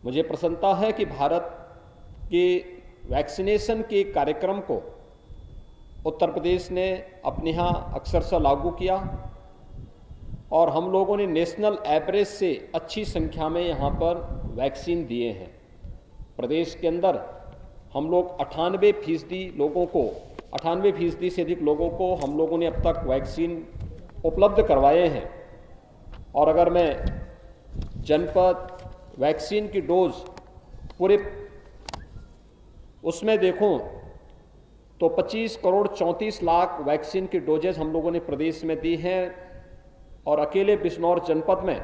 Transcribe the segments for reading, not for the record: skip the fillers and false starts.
मुझे प्रसन्नता है कि भारत के वैक्सीनेशन के कार्यक्रम को उत्तर प्रदेश ने अपने यहाँ अक्षरशः लागू किया और हम लोगों ने नेशनल एवरेज से अच्छी संख्या में यहाँ पर वैक्सीन दिए हैं। प्रदेश के अंदर हम लोग 98% लोगों को 98% से अधिक लोगों को हम लोगों ने अब तक वैक्सीन उपलब्ध करवाए हैं। और अगर मैं जनपद वैक्सीन की डोज पूरे उसमें देखूं तो 25 करोड़ 34 लाख वैक्सीन की डोजेज हम लोगों ने प्रदेश में दी हैं और अकेले बिजनौर जनपद में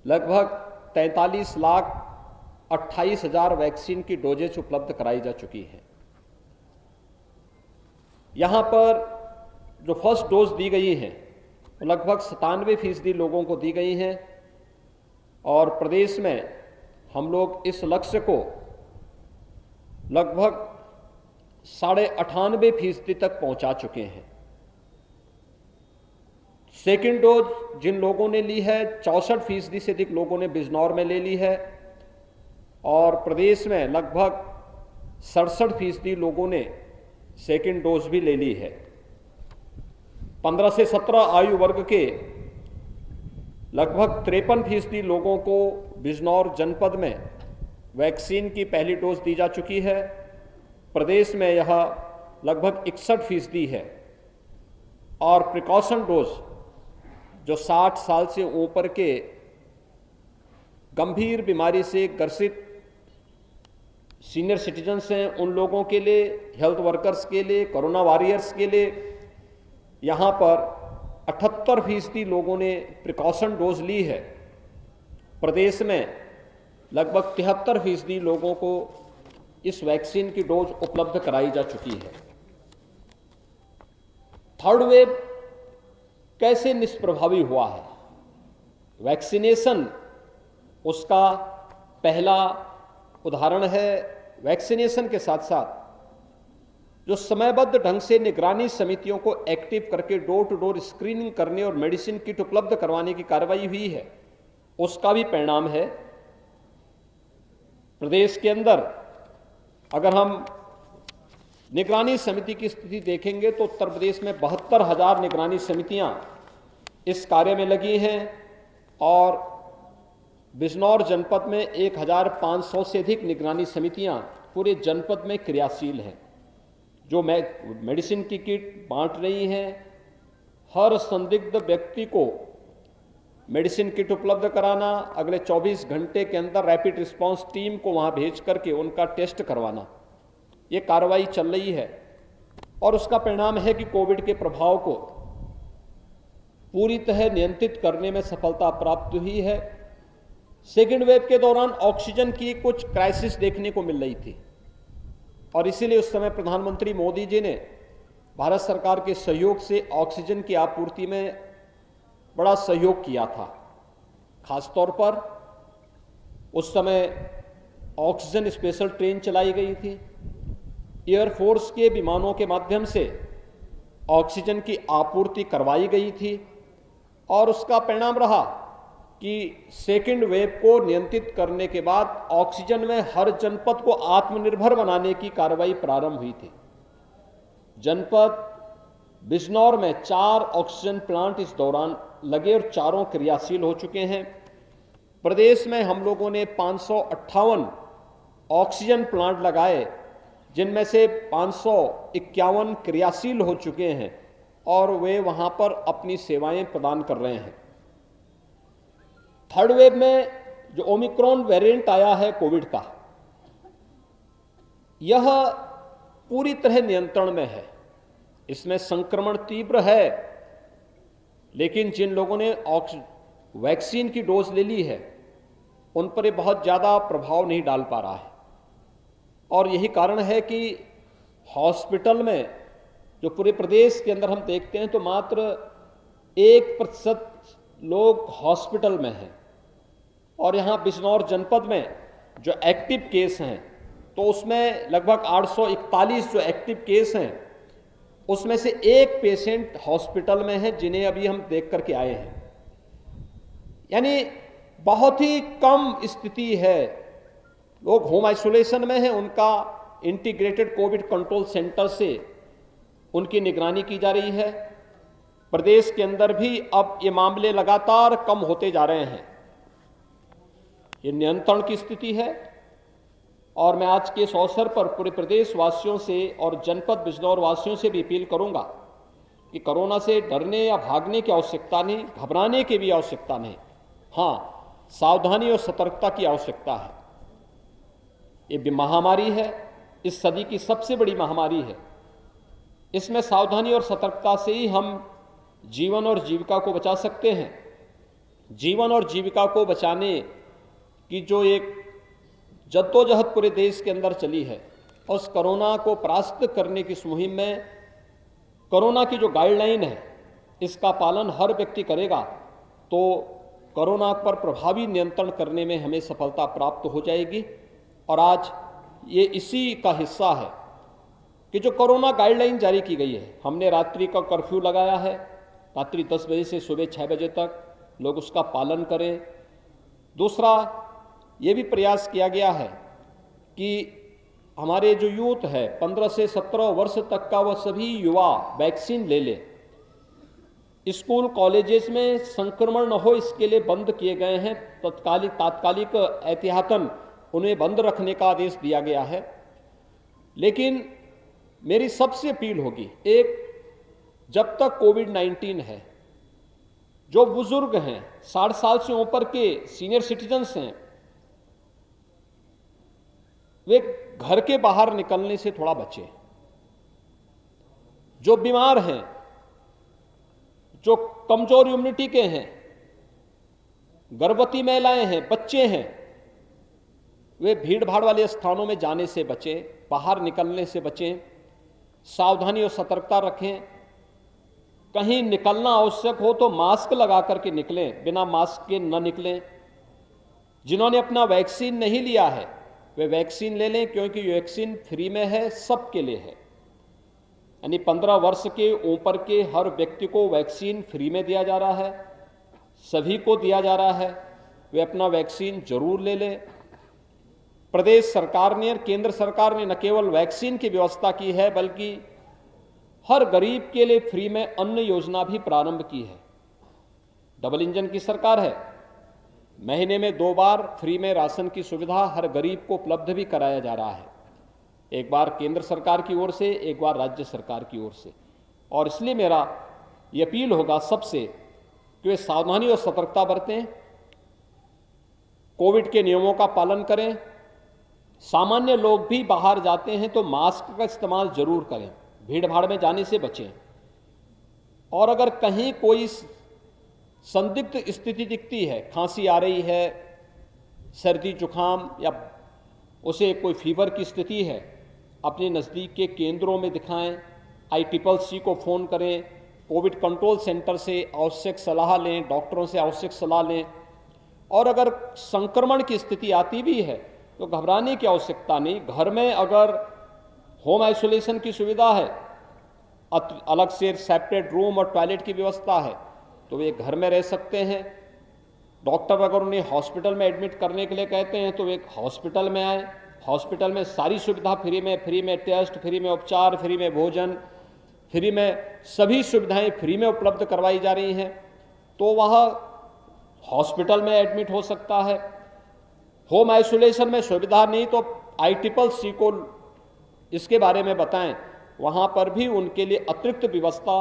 लगभग 43 लाख 28 हजार वैक्सीन की डोजेज उपलब्ध कराई जा चुकी हैं। यहां पर जो फर्स्ट डोज दी गई है वो लगभग 97% लोगों को दी गई हैं और प्रदेश में हम लोग इस लक्ष्य को लगभग 98.5% तक पहुंचा चुके हैं। सेकेंड डोज जिन लोगों ने ली है 64% से अधिक लोगों ने बिजनौर में ले ली है और प्रदेश में लगभग 67% लोगों ने सेकेंड डोज भी ले ली है। 15 से 17 आयु वर्ग के लगभग 53% लोगों को बिजनौर जनपद में वैक्सीन की पहली डोज दी जा चुकी है। प्रदेश में यह लगभग 61% है और प्रिकॉशन डोज जो 60 साल से ऊपर के गंभीर बीमारी से ग्रसित सीनियर सिटीजन्स हैं, उन लोगों के लिए, हेल्थ वर्कर्स के लिए, कोरोना वॉरियर्स के लिए यहाँ पर 78% लोगों ने प्रिकॉशन डोज ली है। प्रदेश में लगभग 73% लोगों को इस वैक्सीन की डोज उपलब्ध कराई जा चुकी है। थर्ड वेव कैसे निष्प्रभावी हुआ है? वैक्सीनेशन उसका पहला उदाहरण है। वैक्सीनेशन के साथ साथ जो समयबद्ध ढंग से निगरानी समितियों को एक्टिव करके डोर टू डोर स्क्रीनिंग करने और मेडिसिन किट उपलब्ध करवाने की कार्रवाई हुई है, उसका भी परिणाम है। प्रदेश के अंदर अगर हम निगरानी समिति की स्थिति देखेंगे तो उत्तर प्रदेश में 72,000 निगरानी समितियां इस कार्य में लगी हैं और बिजनौर जनपद में 1,500 से अधिक निगरानी समितियां पूरे जनपद में क्रियाशील हैं, जो मेडिसिन की किट बांट रही हैं। हर संदिग्ध व्यक्ति को मेडिसिन किट उपलब्ध कराना, अगले 24 घंटे के अंदर रैपिड रिस्पांस टीम को वहां भेज करके उनका टेस्ट करवाना, ये कार्रवाई चल रही है और उसका परिणाम है कि कोविड के प्रभाव को पूरी तरह नियंत्रित करने में सफलता प्राप्त हुई है। सेकेंड वेव के दौरान ऑक्सीजन की कुछ क्राइसिस देखने को मिल रही थी और इसीलिए उस समय प्रधानमंत्री मोदी जी ने भारत सरकार के सहयोग से ऑक्सीजन की आपूर्ति में बड़ा सहयोग किया था। खासतौर पर उस समय ऑक्सीजन स्पेशल ट्रेन चलाई गई थी, एयरफोर्स के विमानों के माध्यम से ऑक्सीजन की आपूर्ति करवाई गई थी और उसका परिणाम रहा कि सेकेंड वेव को नियंत्रित करने के बाद ऑक्सीजन में हर जनपद को आत्मनिर्भर बनाने की कार्रवाई प्रारंभ हुई थी। जनपद बिजनौर में 4 ऑक्सीजन प्लांट इस दौरान लगे और चारों क्रियाशील हो चुके हैं। प्रदेश में हम लोगों ने 558 ऑक्सीजन प्लांट लगाए, जिनमें से 551 क्रियाशील हो चुके हैं और वे वहां पर अपनी सेवाएं प्रदान कर रहे हैं। थर्ड वेव में जो ओमिक्रॉन वेरिएंट आया है कोविड का, यह पूरी तरह नियंत्रण में है। इसमें संक्रमण तीव्र है, लेकिन जिन लोगों ने वैक्सीन की डोज ले ली है उन पर यह बहुत ज्यादा प्रभाव नहीं डाल पा रहा है और यही कारण है कि हॉस्पिटल में जो पूरे प्रदेश के अंदर हम देखते हैं तो मात्र 1% लोग हॉस्पिटल में हैं और यहाँ बिजनौर जनपद में जो एक्टिव केस हैं तो उसमें लगभग 841 जो एक्टिव केस हैं उसमें से एक पेशेंट हॉस्पिटल में है जिन्हें अभी हम देख करके आए हैं। यानी बहुत ही कम स्थिति है, लोग होम आइसोलेशन में हैं, उनका इंटीग्रेटेड कोविड कंट्रोल सेंटर से उनकी निगरानी की जा रही है। प्रदेश के अंदर भी अब ये मामले लगातार कम होते जा रहे हैं, ये नियंत्रण की स्थिति है। और मैं आज के इस अवसर पर पूरे प्रदेश वासियों से और जनपद बिजनौर वासियों से भी अपील करूंगा कि कोरोना से डरने या भागने की आवश्यकता नहीं, घबराने की भी आवश्यकता नहीं, हाँ सावधानी और सतर्कता की आवश्यकता है। ये महामारी है, इस सदी की सबसे बड़ी महामारी है। इसमें सावधानी और सतर्कता से ही हम जीवन और जीविका को बचा सकते हैं। जीवन और जीविका को बचाने की जो एक जद्दोजहद पूरे देश के अंदर चली है, उस कोरोना को परास्त करने की इस मुहिम में कोरोना की जो गाइडलाइन है, इसका पालन हर व्यक्ति करेगा तो कोरोना पर प्रभावी नियंत्रण करने में हमें सफलता प्राप्त हो जाएगी। और आज ये इसी का हिस्सा है कि जो कोरोना गाइडलाइन जारी की गई है, हमने रात्रि का कर्फ्यू लगाया है, रात्रि 10 बजे से सुबह 6 बजे तक लोग उसका पालन करें। दूसरा ये भी प्रयास किया गया है कि हमारे जो यूथ है 15 से 17 वर्ष तक का, वह सभी युवा वैक्सीन ले लें। स्कूल कॉलेजेस में संक्रमण न हो, इसके लिए बंद किए गए हैं, तात्कालिक एहतियातन उन्हें बंद रखने का आदेश दिया गया है। लेकिन मेरी सबसे अपील होगी, एक, जब तक कोविड-19 है, जो बुजुर्ग हैं, 60 साल से ऊपर के सीनियर सिटीजन्स हैं, वे घर के बाहर निकलने से थोड़ा बचें। जो बीमार हैं, जो कमजोर इम्यूनिटी के हैं, गर्भवती महिलाएं हैं, बच्चे हैं, वे भीड़ भाड़ वाले स्थानों में जाने से बचें, बाहर निकलने से बचें, सावधानी और सतर्कता रखें। कहीं निकलना आवश्यक हो तो मास्क लगा करके निकलें, बिना मास्क के न निकलें। जिन्होंने अपना वैक्सीन नहीं लिया है वे वैक्सीन ले लें, क्योंकि वैक्सीन फ्री में है, सबके लिए है। यानी 15 वर्ष के ऊपर के हर व्यक्ति को वैक्सीन फ्री में दिया जा रहा है, सभी को दिया जा रहा है, वे अपना वैक्सीन जरूर ले लें। प्रदेश सरकार ने और केंद्र सरकार ने न केवल वैक्सीन की व्यवस्था की है, बल्कि हर गरीब के लिए फ्री में अन्न योजना भी प्रारंभ की है। डबल इंजन की सरकार है, महीने में 2 बार फ्री में राशन की सुविधा हर गरीब को उपलब्ध भी कराया जा रहा है, एक बार केंद्र सरकार की ओर से, एक बार राज्य सरकार की ओर से। और इसलिए मेरा ये अपील होगा सबसे कि वे सावधानी और सतर्कता बरतें, कोविड के नियमों का पालन करें। सामान्य लोग भी बाहर जाते हैं तो मास्क का इस्तेमाल जरूर करें, भीड़ भाड़ में जाने से बचें। और अगर कहीं कोई संदिग्ध स्थिति दिखती है, खांसी आ रही है, सर्दी जुकाम या उसे कोई फीवर की स्थिति है, अपने नज़दीक के केंद्रों में दिखाएं, ICCC को फ़ोन करें, कोविड कंट्रोल सेंटर से आवश्यक सलाह लें, डॉक्टरों से आवश्यक सलाह लें। और अगर संक्रमण की स्थिति आती भी है तो घबराने की आवश्यकता नहीं। घर में अगर होम आइसोलेशन की सुविधा है, अलग से सेपरेट रूम और टॉयलेट की व्यवस्था है, तो वे घर में रह सकते हैं। डॉक्टर अगर उन्हें हॉस्पिटल में एडमिट करने के लिए कहते हैं तो वे हॉस्पिटल में आए। हॉस्पिटल में सारी सुविधा फ्री में टेस्ट, फ्री में उपचार, फ्री में भोजन, फ्री में सभी सुविधाएं फ्री में उपलब्ध करवाई जा रही हैं, तो वह हॉस्पिटल में एडमिट हो सकता है। होम आइसोलेशन में सुविधा नहीं तो ICCC को इसके बारे में बताएं, वहां पर भी उनके लिए अतिरिक्त व्यवस्था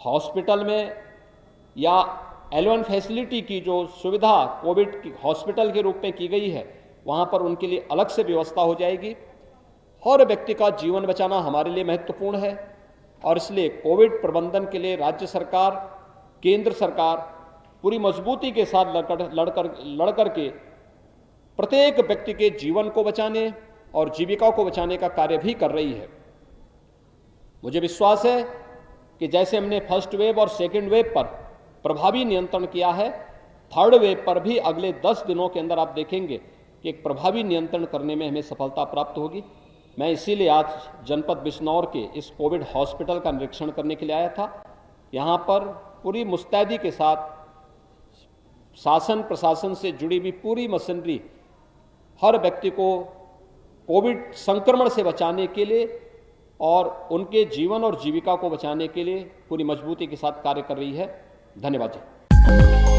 हॉस्पिटल में या L1 फैसिलिटी की जो सुविधा कोविड की हॉस्पिटल के रूप में की गई है, वहां पर उनके लिए अलग से व्यवस्था हो जाएगी। हर व्यक्ति का जीवन बचाना हमारे लिए महत्वपूर्ण है और इसलिए कोविड प्रबंधन के लिए राज्य सरकार, केंद्र सरकार पूरी मजबूती के साथ लड़ करके प्रत्येक व्यक्ति के जीवन को बचाने और जीविका को बचाने का कार्य भी कर रही है। मुझे विश्वास है कि जैसे हमने फर्स्ट वेव और सेकेंड वेव पर प्रभावी नियंत्रण किया है, थर्ड वेव पर भी अगले 10 दिनों के अंदर आप देखेंगे कि एक प्रभावी नियंत्रण करने में हमें सफलता प्राप्त होगी। मैं इसीलिए आज जनपद बिजनौर के इस कोविड हॉस्पिटल का निरीक्षण करने के लिए आया था। यहाँ पर पूरी मुस्तैदी के साथ शासन प्रशासन से जुड़ी हुई पूरी मशीनरी हर व्यक्ति को कोविड संक्रमण से बचाने के लिए और उनके जीवन और जीविका को बचाने के लिए पूरी मजबूती के साथ कार्य कर रही है। धन्यवाद जी।